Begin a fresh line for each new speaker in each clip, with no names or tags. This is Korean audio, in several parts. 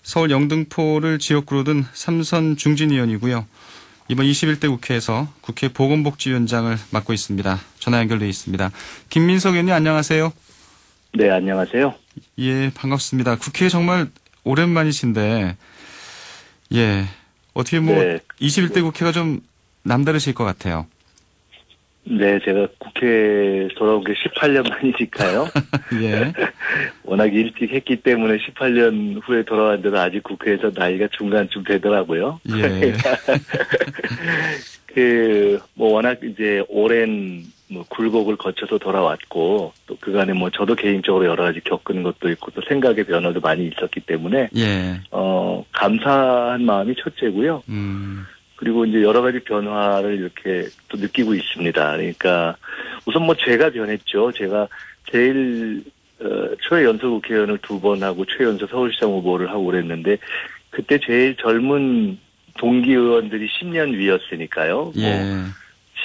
서울 영등포를 지역구로 둔 삼선 중진 의원이고요. 이번 21대 국회에서 국회 보건복지위원장을 맡고 있습니다. 전화 연결돼 있습니다. 김민석 의원님 안녕하세요.
네, 안녕하세요.
예, 반갑습니다. 국회에 정말 오랜만이신데, 예, 어떻게
네.
21대 국회가 좀 남다르실 것 같아요.
네, 제가 국회 돌아온 게 18년 만이니까요.
예.
워낙 일찍 했기 때문에 18년 후에 돌아왔는데도 아직 국회에서 나이가 중간쯤 되더라고요.
예.
워낙 이제 오랜 굴곡을 거쳐서 돌아왔고, 또 그간에 저도 개인적으로 여러 가지 겪은 것도 있고, 또 생각의 변화도 많이 있었기 때문에,
예.
감사한 마음이 첫째고요. 그리고 이제 여러 가지 변화를 이렇게 또 느끼고 있습니다. 그러니까 우선 제가 변했죠. 제가 제일 초연소 국회의원을 2번 하고 최연소 서울시장 후보를 하고 그랬는데 그때 제일 젊은 동기 의원들이 10년 위였으니까요.
예.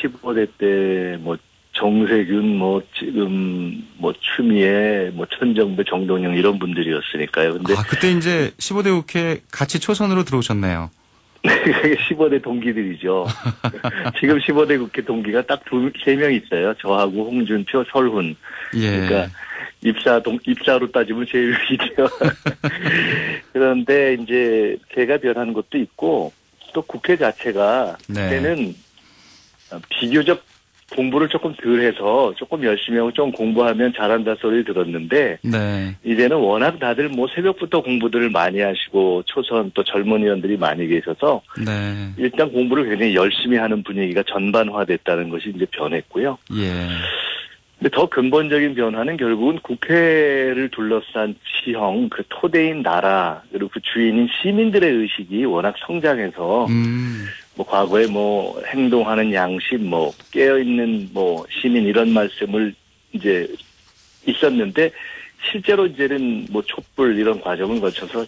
15대 때 정세균 지금 추미애 천정배 정동영 이런 분들이었으니까요. 근데
그때 이제 15대 국회 같이 초선으로 들어오셨네요.
네, 15대 동기들이죠. 지금 15대 국회 동기가 딱 3명 있어요. 저하고 홍준표, 설훈.
예.
그러니까 입사로 따지면 제일 위죠. 그런데 이제 제가 변한 것도 있고 또 국회 자체가 그때는 비교적 공부를 조금 덜 해서 조금 열심히 하고 좀 공부하면 잘한다 소리 들었는데 이제는 워낙 다들 새벽부터 공부들을 많이 하시고 초선 또 젊은 의원들이 많이 계셔서 일단 공부를 굉장히 열심히 하는 분위기가 전반화됐다는 것이 이제 변했고요.
예.
근데 더 근본적인 변화는 결국은 국회를 둘러싼 지형, 그 토대인 나라, 그리고 그 주인인 시민들의 의식이 워낙 성장해서 과거에 행동하는 양심, 깨어있는 시민 이런 말씀을 이제 있었는데 실제로 이제는 촛불 이런 과정을 거쳐서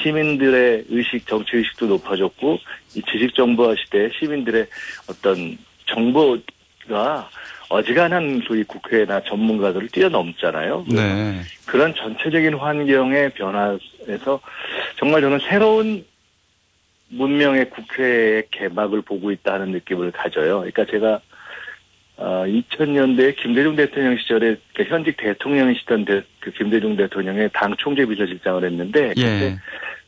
시민들의 의식, 정치의식도 높아졌고 이 지식정보화 시대에 시민들의 어떤 정보가 어지간한 소위 국회나 전문가들을 뛰어넘잖아요.
네.
그런 전체적인 환경의 변화에서 정말 저는 새로운 문명의 국회의 개막을 보고 있다는 느낌을 가져요. 그러니까 제가 2000년대에 김대중 대통령 시절에 현직 대통령이시던 그 김대중 대통령의 당 총재 비서실장을 했는데 그때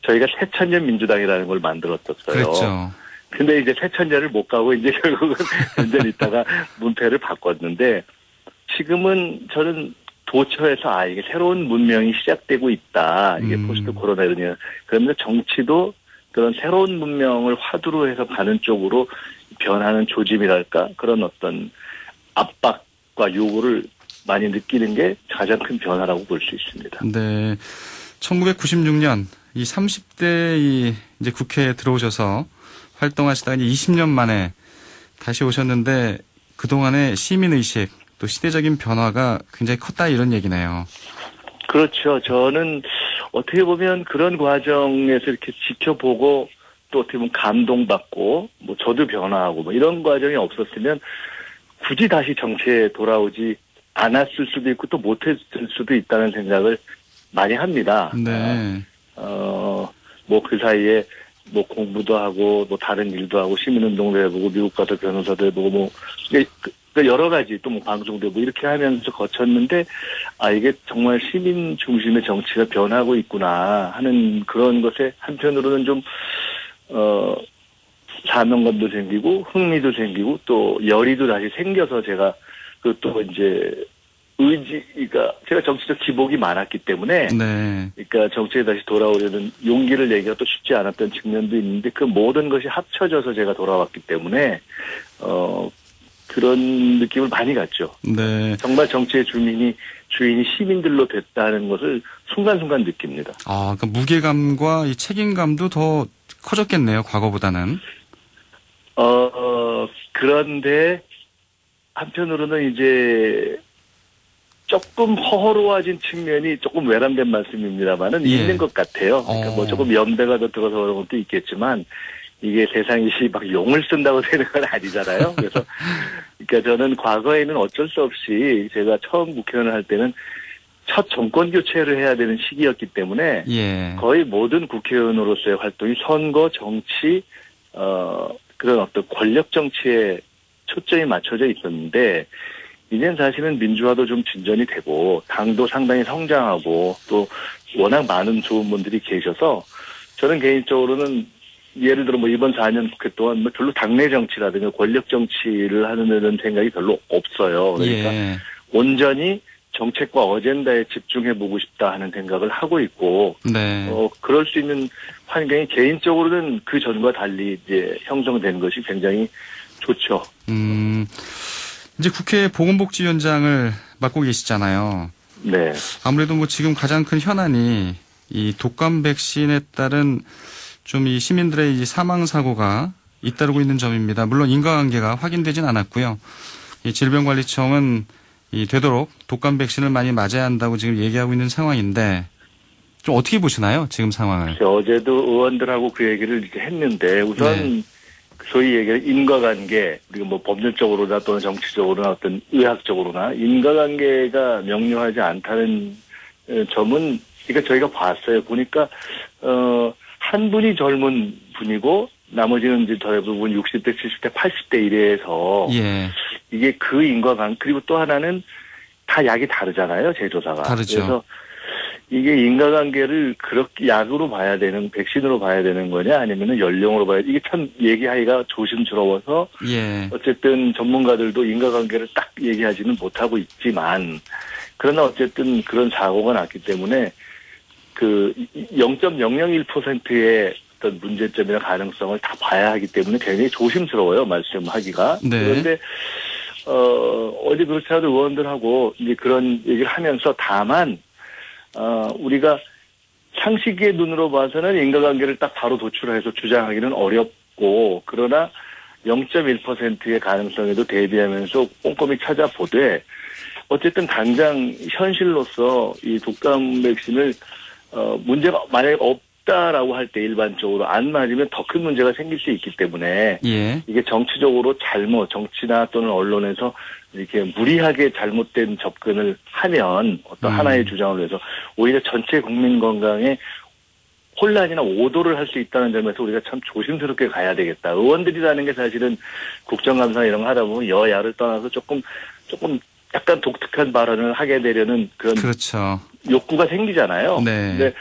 저희가 새천년 민주당이라는 걸 만들었었어요.
그렇죠.
근데 이제 새천년을 못 가고 이제 결국은 몇 년 있다가 문패를 바꿨는데 지금은 저는 도처에서 이게 새로운 문명이 시작되고 있다. 이게 포스트 코로나거든요. 그러면서 정치도 그런 새로운 문명을 화두로 해서 가는 쪽으로 변하는 조짐이랄까 그런 어떤 압박과 요구를 많이 느끼는 게 가장 큰 변화라고 볼 수 있습니다.
네. 1996년 이 30대 이제 국회에 들어오셔서 활동하시다가 이제 20년 만에 다시 오셨는데 그동안의 시민의식 또 시대적인 변화가 굉장히 컸다 이런 얘기네요.
그렇죠. 저는 어떻게 보면 그런 과정에서 이렇게 지켜보고 또 어떻게 보면 감동받고 저도 변화하고 이런 과정이 없었으면 굳이 다시 정치에 돌아오지 않았을 수도 있고 또 못했을 수도 있다는 생각을 많이 합니다.
네.
그 사이에 공부도 하고 다른 일도 하고 시민운동도 해보고 미국 가서 변호사도 해보고 여러 가지 또 방송도 이렇게 하면서 거쳤는데 이게 정말 시민 중심의 정치가 변하고 있구나 하는 그런 것에 한편으로는 좀 사명감도 생기고 흥미도 생기고 또 열의도 다시 생겨서 제가 또 이제 의지가 제가 정치적 기복이 많았기 때문에 그러니까 정치에 다시 돌아오려는 용기를 내기가 또 쉽지 않았던 측면도 있는데 그 모든 것이 합쳐져서 제가 돌아왔기 때문에 그런 느낌을 많이 갖죠.
네.
정말 정치의 주인이 시민들로 됐다는 것을 순간순간 느낍니다.
그러니까 무게감과 이 책임감도 더 커졌겠네요, 과거보다는.
그런데 한편으로는 이제 조금 허허로워진 측면이 조금 외람된 말씀입니다만은 있는 것 같아요. 그러니까 조금 연배가 더 들어서 그런 것도 있겠지만 이게 세상이 막 용을 쓴다고 되는 건 아니잖아요. 그래서 그러니까 저는 과거에는 어쩔 수 없이 제가 처음 국회의원을 할 때는 첫 정권 교체를 해야 되는 시기였기 때문에
예.
거의 모든 국회의원으로서의 활동이 선거, 정치, 그런 어떤 권력 정치에 초점이 맞춰져 있었는데 이젠 사실은 민주화도 좀 진전이 되고 당도 상당히 성장하고 또 워낙 많은 좋은 분들이 계셔서 저는 개인적으로는 예를 들어 뭐 이번 4년 국회 동안 뭐 별로 당내 정치라든가 권력 정치를 하는 생각이 별로 없어요. 그러니까
예.
온전히 정책과 어젠다에 집중해보고 싶다 하는 생각을 하고 있고,
네.
그럴 수 있는 환경이 개인적으로는 그 전과 달리 이제 형성된 것이 굉장히 좋죠.
이제 국회 보건복지위원장을 맡고 계시잖아요.
네.
아무래도 뭐 지금 가장 큰 현안이 이 독감 백신에 따른 좀 이 시민들의 이 사망 사고가 잇따르고 있는 점입니다. 물론 인과관계가 확인되진 않았고요. 이 질병관리청은 되도록 독감 백신을 많이 맞아야 한다고 지금 얘기하고 있는 상황인데 좀 어떻게 보시나요? 지금 상황을.
어제도 의원들하고 그 얘기를 이렇게 했는데 우선 소위 얘기하는 인과관계 그리고 뭐 법률적으로나 또는 정치적으로나 어떤 의학적으로나 인과관계가 명료하지 않다는 점은 그러니까 저희가 봤어요. 보니까 한 분이 젊은 분이고 나머지는 이제 대부분 60대, 70대, 80대 이래서
예.
이게 그 인과관계 그리고 또 하나는 다 약이 다르잖아요. 제조사가.
다르죠.
그래서 이게 인과관계를 그렇게 약으로 봐야 되는 백신으로 봐야 되는 거냐 아니면은 연령으로 봐야 이게 참 얘기하기가 조심스러워서
예.
어쨌든 전문가들도 인과관계를 딱 얘기하지는 못하고 있지만 그러나 어쨌든 그런 사고가 났기 때문에 그 0.001%의 어떤 문제점이나 가능성을 다 봐야 하기 때문에 굉장히 조심스러워요 말씀하기가.
네.
그런데 어제 그렇지 않아도 의원들하고 이제 그런 얘기를 하면서 다만 우리가 상식의 눈으로 봐서는 인과관계를 딱 바로 도출해서 주장하기는 어렵고 그러나 0.1%의 가능성에도 대비하면서 꼼꼼히 찾아보되 어쨌든 당장 현실로서 이 독감 백신을 문제가 만약에 없다라고 할 때 일반적으로 안 맞으면 더 큰 문제가 생길 수 있기 때문에
예.
이게 정치적으로 정치나 또는 언론에서 이렇게 무리하게 잘못된 접근을 하면 어떤 하나의 주장을 위해서 오히려 전체 국민 건강에 혼란이나 오도를 할 수 있다는 점에서 우리가 참 조심스럽게 가야 되겠다. 의원들이라는 게 사실은 국정감사 이런 거 하다 보면 여야를 떠나서 조금 약간 독특한 발언을 하게 되려는 그런
그렇죠.
욕구가 생기잖아요.
네.
근데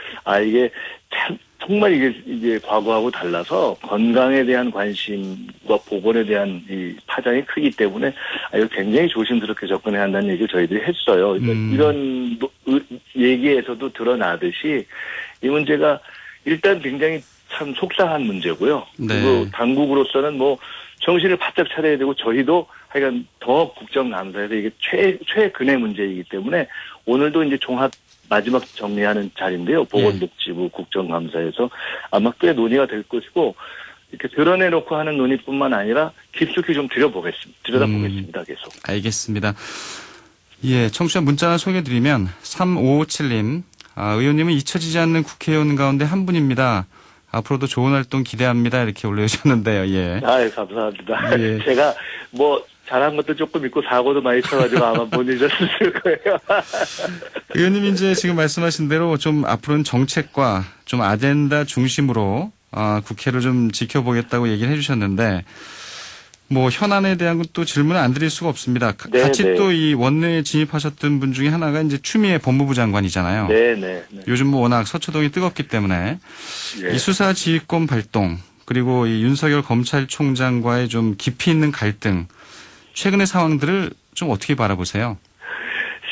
이게 참 정말 이게 과거하고 달라서 건강에 대한 관심과 보건에 대한 이 파장이 크기 때문에 이거 굉장히 조심스럽게 접근해야 한다는 얘기를 저희들이 했어요. 그러니까 이런 얘기에서도 드러나듯이 이 문제가 일단 굉장히 참 속상한 문제고요.
네.
그리고 당국으로서는 뭐 정신을 바짝 차려야 되고 저희도 하여간 더 국정감사에서 이게 최근의 문제이기 때문에 오늘도 이제 종합 마지막 정리하는 자리인데요. 보건복지부 국정감사에서 아마 꽤 논의가 될 것이고 이렇게 드러내놓고 하는 논의뿐만 아니라 깊숙이 좀 들여다보겠습니다. 계속.
알겠습니다. 예, 청취자 문자 하나 소개해드리면 3557님 의원님은 잊혀지지 않는 국회의원 가운데 한 분입니다. 앞으로도 좋은 활동 기대합니다. 이렇게 올려주셨는데요. 예.
감사합니다.
예.
제가 잘한 것도 조금 있고 사고도 많이 쳐가지고 아마 못 잊었을 거예요.
의원님이 이제 지금 말씀하신 대로 좀 앞으로는 정책과 좀 아젠다 중심으로 국회를 좀 지켜보겠다고 얘기를 해주셨는데 뭐 현안에 대한 것도 질문을 안 드릴 수가 없습니다.
네,
같이
네.
또 이 원내에 진입하셨던 분 중에 하나가 이제 추미애 법무부 장관이잖아요.
네.
요즘 뭐 워낙 서초동이 뜨겁기 때문에
네.
이 수사 지휘권 발동 그리고 이 윤석열 검찰총장과의 좀 깊이 있는 갈등 최근의 상황들을 좀 어떻게 바라보세요?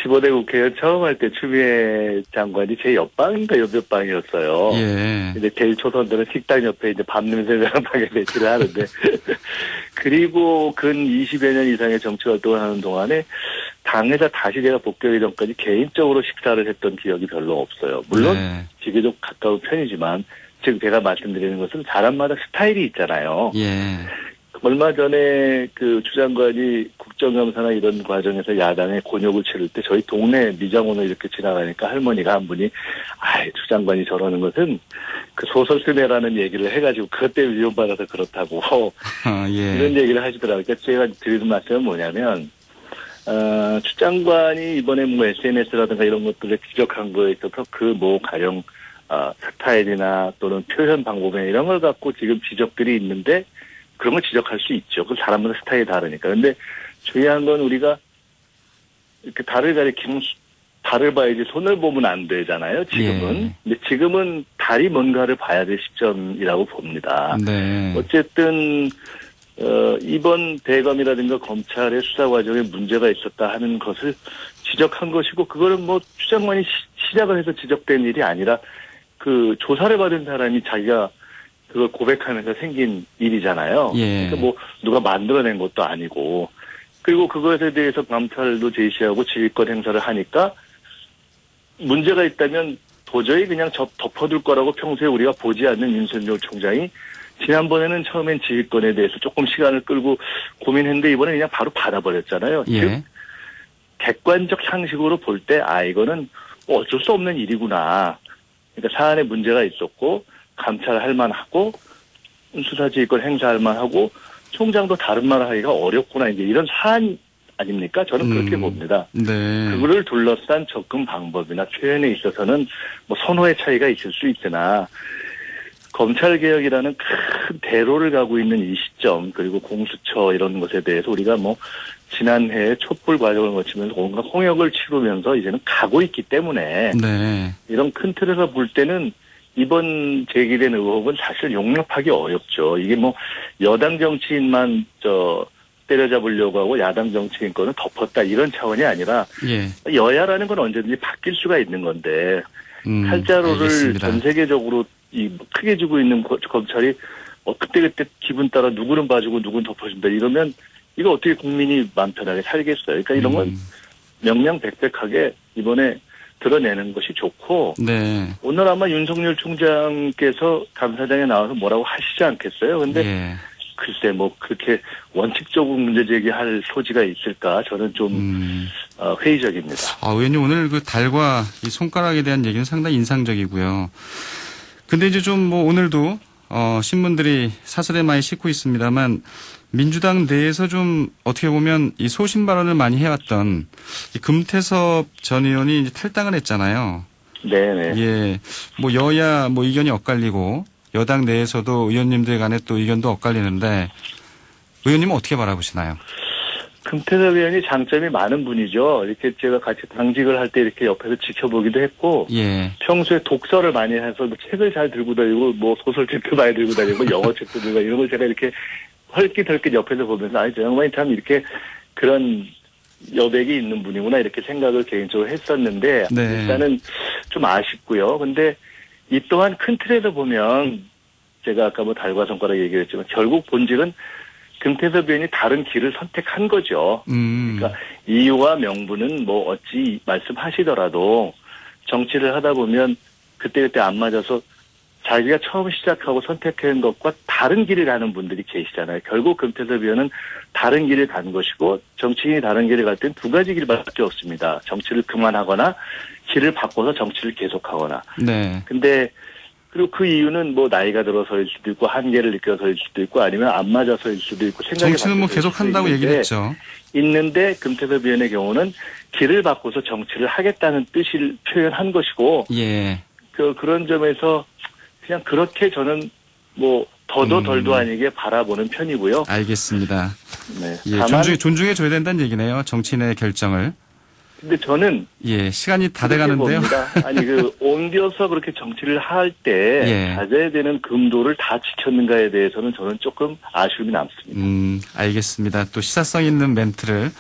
15대 국회의원 처음 할 때 추미애 장관이 제 옆방인가 옆방이었어요.
예.
근데 제일 초선들은 식당 옆에 이제 밥 냄새 나는 방에 배치를 하는데 그리고 근 20여 년 이상의 정치 활동을 하는 동안에 당에서 다시 제가 복귀하기 전까지 개인적으로 식사를 했던 기억이 별로 없어요. 물론
네.
비교적 가까운 편이지만 지금 제가 말씀드리는 것은 사람마다 스타일이 있잖아요.
예.
얼마 전에 그 추 장관이 국정감사나 이런 과정에서 야당의 곤욕을 치를 때 저희 동네 미장원을 이렇게 지나가니까 할머니가 한 분이 추 장관이 저러는 것은 그 소설 쓰네라는 얘기를 해가지고 그것 때문에 미움받아서 그렇다고
예.
이런 얘기를 하시더라고요. 그러니까 제가 드리는 말씀은 뭐냐면 추 장관이 이번에 뭐 SNS라든가 이런 것들을 지적한 거에 있어서 그 뭐 가령 스타일이나 또는 표현 방법이나 이런 걸 갖고 지금 지적들이 있는데 그런 걸 지적할 수 있죠. 그 사람마다 스타일이 다르니까. 근데 중요한 건 우리가 이렇게 달을 가리키면 달을 봐야지 손을 보면 안 되잖아요. 지금은.
예.
근데 지금은 달이 뭔가를 봐야 될 시점이라고 봅니다.
네.
어쨌든 이번 대검이라든가 검찰의 수사 과정에 문제가 있었다 하는 것을 지적한 것이고 그거는 뭐 추 장관이 시작을 해서 지적된 일이 아니라 그 조사를 받은 사람이 자기가 그걸 고백하면서 생긴 일이잖아요.
예.
그러니까 뭐 누가 만들어낸 것도 아니고 그리고 그것에 대해서 감찰도 제시하고 지휘권 행사를 하니까 문제가 있다면 도저히 그냥 덮어둘 거라고 평소에 우리가 보지 않는 윤석열 총장이 지난번에는 처음엔 지휘권에 대해서 조금 시간을 끌고 고민했는데 이번에 그냥 바로 받아버렸잖아요.
예.
즉 객관적 상식으로 볼 때 이거는 어쩔 수 없는 일이구나. 그러니까 사안에 문제가 있었고 감찰할 만하고 수사지휘권 행사할 만하고 총장도 다른 말을 하기가 어렵구나. 이제 이런 사안 아닙니까? 저는 그렇게 봅니다.
네.
그거를 둘러싼 접근 방법이나 표현에 있어서는 뭐 선호의 차이가 있을 수 있으나 검찰개혁이라는 큰 대로를 가고 있는 이 시점 그리고 공수처 이런 것에 대해서 우리가 뭐 지난해에 촛불 과정을 거치면서 온갖 홍역을 치르면서 이제는 가고 있기 때문에
네.
이런 큰 틀에서 볼 때는 이번 제기된 의혹은 사실 용납하기 어렵죠. 이게 뭐 여당 정치인만 때려잡으려고 하고 야당 정치인 거는 덮었다 이런 차원이 아니라
예.
여야라는 건 언제든지 바뀔 수가 있는 건데 칼자루를
알겠습니다.
전 세계적으로 크게 쥐고 있는 검찰이 그때그때 기분 따라 누구는 봐주고 누구는 덮어준다 이러면 이거 어떻게 국민이 마음 편하게 살겠어요. 그러니까 이런 건 명명백백하게 이번에 드러내는 것이 좋고
네.
오늘 아마 윤석열 총장께서 감사장에 나와서 뭐라고 하시지 않겠어요. 근데
예.
글쎄 뭐 그렇게 원칙적으로 문제 제기할 소지가 있을까 저는 좀 회의적입니다.
의원님 오늘 그 달과 이 손가락에 대한 얘기는 상당히 인상적이고요. 근데 이제 좀 뭐 오늘도 신문들이 사설에 많이 싣고 있습니다만 민주당 내에서 좀 어떻게 보면 이 소신 발언을 많이 해왔던 이 금태섭 전 의원이 이제 탈당을 했잖아요.
네네.
예. 뭐 여야 뭐 의견이 엇갈리고 여당 내에서도 의원님들 간에 또 의견도 엇갈리는데 의원님은 어떻게 바라보시나요?
금태섭 의원이 장점이 많은 분이죠. 이렇게 제가 같이 당직을 할 때 이렇게 옆에서 지켜보기도 했고,
예.
평소에 독서를 많이 해서 뭐 책을 잘 들고 다니고, 뭐 소설책도 많이 들고 다니고, 영어책도 들고 다니고, 이런 걸 제가 이렇게 헐깃헐깃 옆에서 보면서, 저 양반이 참 이렇게 그런 여백이 있는 분이구나, 이렇게 생각을 개인적으로 했었는데,
네.
일단은 좀 아쉽고요. 근데 이 또한 큰 틀에서 보면, 제가 아까 뭐 달과 손가락 얘기했지만, 결국 본질은 금태섭 의원이 다른 길을 선택한 거죠. 그러니까 이유와 명분은 뭐 어찌 말씀하시더라도 정치를 하다 보면 그때그때 안 맞아서 자기가 처음 시작하고 선택한 것과 다른 길을 가는 분들이 계시잖아요. 결국 금태섭 의원은 다른 길을 간 것이고 정치인이 다른 길을 갈 땐 두 가지 길밖에 없습니다. 정치를 그만하거나 길을 바꿔서 정치를 계속하거나.
네.
근데 그리고 그 이유는 뭐 나이가 들어서일 수도 있고 한계를 느껴서일 수도 있고 아니면 안 맞아서일 수도 있고 생각이
정치는 뭐 계속 한다고 얘기를 했죠.
있는데 금태섭 의원의 경우는 길을 바꿔서 정치를 하겠다는 뜻을 표현한 것이고
예.
그런 점에서 그냥 그렇게 저는 뭐 더도 덜도 아니게 바라보는 편이고요.
알겠습니다.
네.
예,
다만
존중해 줘야 된다는 얘기네요. 정치인의 결정을.
근데 저는
예, 시간이 다 돼가는데요.
아니 옮겨서 그렇게 정치를 할 때
예.
가져야 되는 금도를 다 지켰는가에 대해서는 저는 조금 아쉬움이 남습니다.
알겠습니다. 또 시사성 있는 멘트를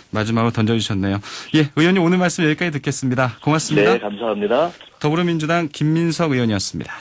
마지막으로 던져주셨네요. 예, 의원님 오늘 말씀 여기까지 듣겠습니다. 고맙습니다.
네, 감사합니다.
더불어민주당 김민석 의원이었습니다.